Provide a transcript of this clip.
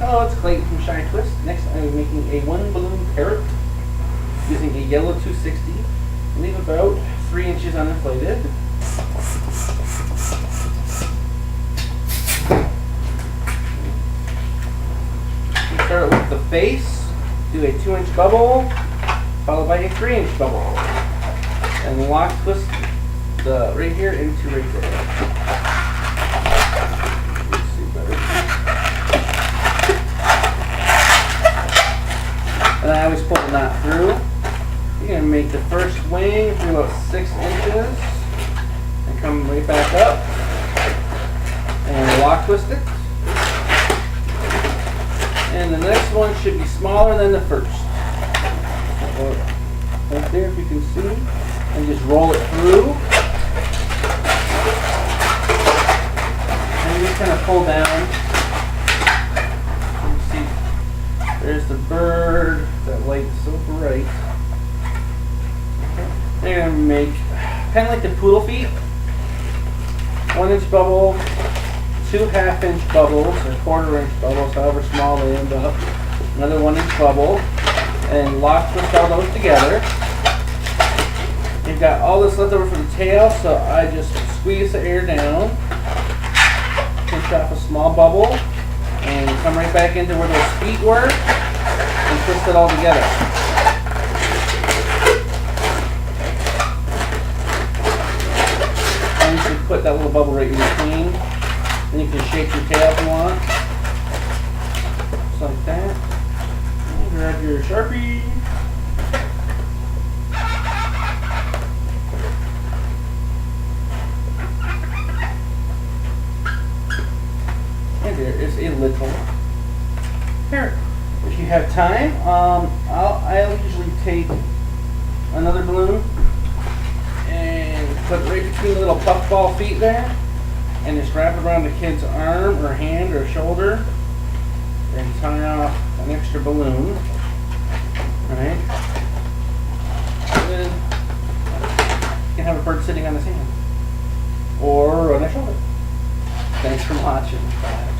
Hello, it's Clayton from ChiTwist. Next, I'm making a one balloon parrot using a yellow 260. Leave about 3 inches uninflated. We start with the face. Do a 2-inch bubble, followed by a 3-inch bubble, and lock twist the right here into right there. And I always pull the knot through. You're going to make the first wing through about 6 inches and come right back up and lock twist it. And the next one should be smaller than the first. Right there, if you can see. And just roll it through. And you just kind of pull down. You see, there's the bird. That light is so bright. They're going to make kind of like the poodle feet. 1-inch bubble, 2 half-inch bubbles, or 1/4-inch bubbles, however small they end up. Another 1-inch bubble, and lock twist all those together. You've got all this left over for the tail, so I just squeeze the air down, push off a small bubble, and come right back into where those feet were, and twist it all together. And you should put that little bubble right in between. Then you can shake your tail if you want. Just like that. And grab your Sharpie. And there is a little parrot. If you have time, I'll usually take another balloon and put it right between the little puffball feet there, and just wrap it around the kid's arm or hand or shoulder, and tie off an extra balloon. Alright? Then you can have a bird sitting on his hand or on his shoulder. Thanks for watching. Bye.